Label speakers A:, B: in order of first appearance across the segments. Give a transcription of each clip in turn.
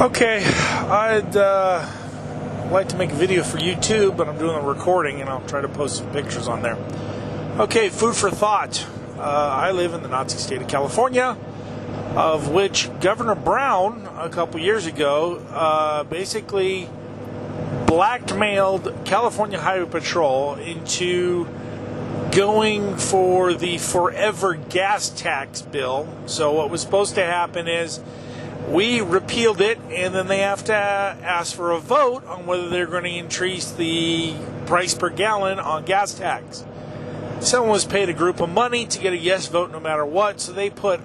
A: Okay, I'd like to make a video for YouTube, but I'm doing a recording and I'll try to post some pictures on there. Okay, food for thought. I live in the Nazi state of California, of which Governor Brown, a couple years ago, basically blackmailed California Highway Patrol into going for the forever gas tax bill. So what was supposed to happen is we repealed it, and then they have to ask for a vote on whether they're going to increase the price per gallon on gas tax. Someone was paid a group of money to get a yes vote no matter what, so they put,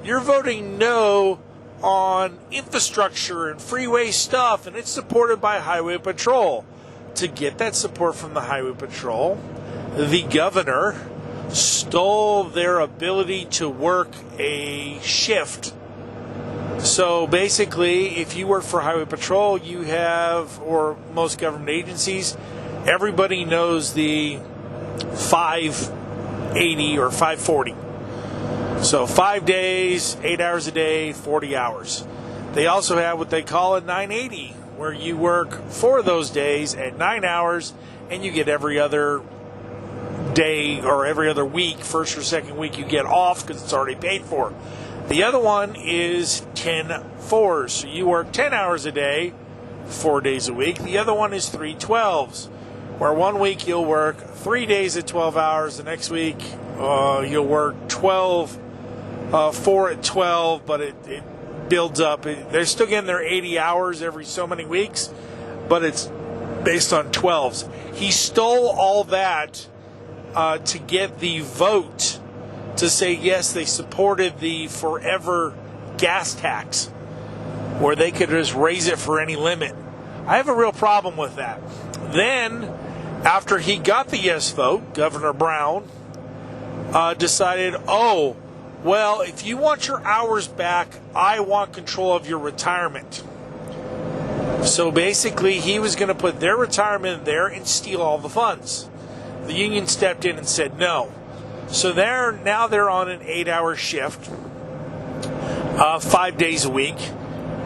A: you're voting no on infrastructure and freeway stuff, and it's supported by Highway Patrol. To get that support from the Highway Patrol, the governor stole their ability to work a shift. So basically, if you work for Highway Patrol, you have, or most government agencies, everybody knows the 580 or 540. So 5 days, 8 hours a day, 40 hours. They also have what they call a 980, where you work 4 of those days at 9 hours, and you get every other day or every other week, first or second week, you get off because it's already paid for. The other one is 10-4s. So you work 10 hours a day, 4 days a week. The other one is 3-12s, where 1 week you'll work 3 days at 12 hours. The next week you'll work 4 at 12, but it builds up. They're still getting their 80 hours every so many weeks, but it's based on 12s. He stole all that to get the vote to say yes, they supported the forever gas tax, where they could just raise it for any limit. I have a real problem with that. Then, after he got the yes vote, Governor Brown decided, well, if you want your hours back, I want control of your retirement. So basically, he was going to put their retirement there and steal all the funds. The union stepped in and said no. So they're on an 8-hour shift, 5 days a week.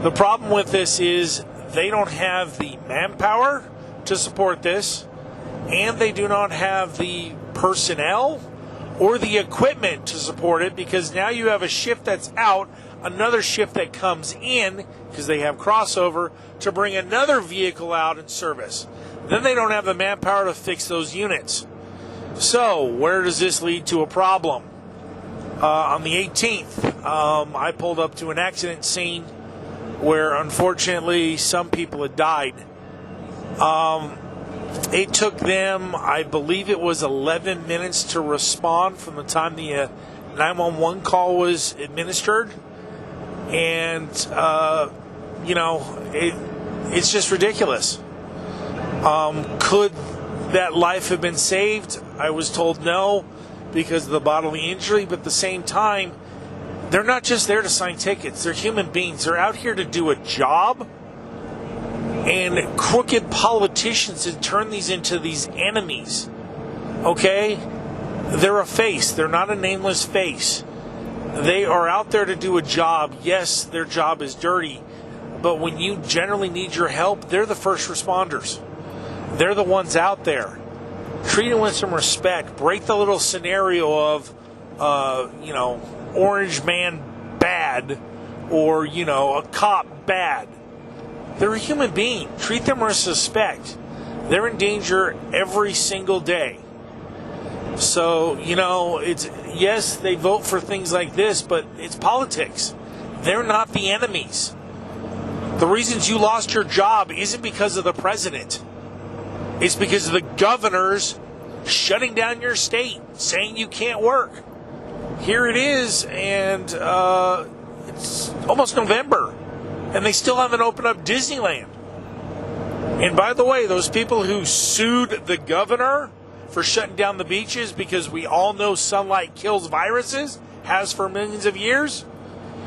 A: The problem with this is they don't have the manpower to support this, and they do not have the personnel or the equipment to support it, because now you have a shift that's out, another shift that comes in, because they have crossover, to bring another vehicle out in service. Then they don't have the manpower to fix those units. So, where does this lead to a problem? On the 18th, I pulled up to an accident scene where, unfortunately, some people had died. It took them, I believe it was 11 minutes to respond from the time the 911 call was administered. And, it's just ridiculous. Could that life have been saved? I was told no, because of the bodily injury, but at the same time, they're not just there to sign tickets. They're human beings. They're out here to do a job, and crooked politicians have turned these into these enemies. Okay? They're a face. They're not a nameless face. They are out there to do a job. Yes, their job is dirty, but when you generally need your help, they're the first responders. They're the ones out there. Treat them with some respect. Break the little scenario of, orange man bad, or, a cop bad. They're a human being. Treat them with respect. They're in danger every single day. So, yes, they vote for things like this, but it's politics. They're not the enemies. The reasons you lost your job isn't because of the president. It's because of the governors shutting down your state, saying you can't work. Here it is, and it's almost November, and they still haven't opened up Disneyland. And by the way, those people who sued the governor for shutting down the beaches, because we all know sunlight kills viruses, has for millions of years,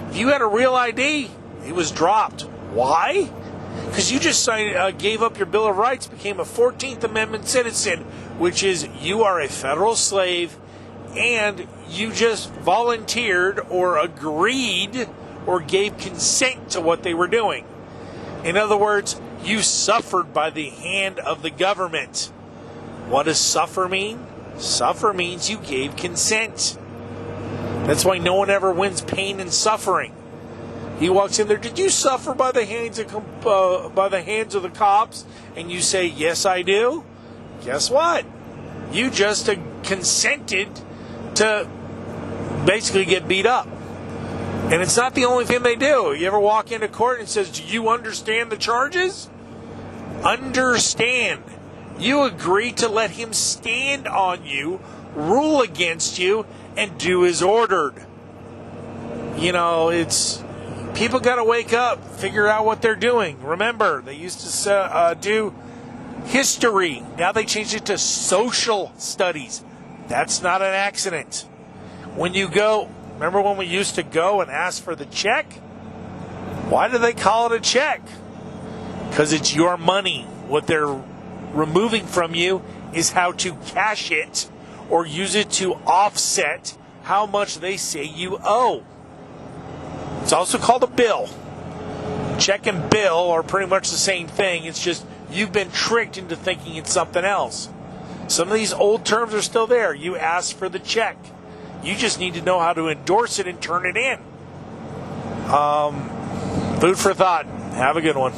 A: if you had a real ID, it was dropped. Why? Because you just gave up your Bill of Rights, became a 14th Amendment citizen, which is you are a federal slave, and you just volunteered or agreed or gave consent to what they were doing. In other words, you suffered by the hand of the government. What does suffer mean? Suffer means you gave consent. That's why no one ever wins pain and suffering. He walks in there, did you suffer by the hands of the cops? And you say, yes, I do. Guess what? You just consented to basically get beat up. And it's not the only thing they do. You ever walk into court and says, do you understand the charges? Understand. You agree to let him stand on you, rule against you, and do as ordered. You know, it's... People got to wake up, figure out what they're doing. Remember, they used to do history. Now they changed it to social studies. That's not an accident. When you go, remember when we used to go and ask for the check? Why do they call it a check? Because it's your money. What they're removing from you is how to cash it or use it to offset how much they say you owe. It's also called a bill. Check and bill are pretty much the same thing. It's just you've been tricked into thinking it's something else. Some of these old terms are still there. You ask for the check. You just need to know how to endorse it and turn it in. Food for thought. Have a good one.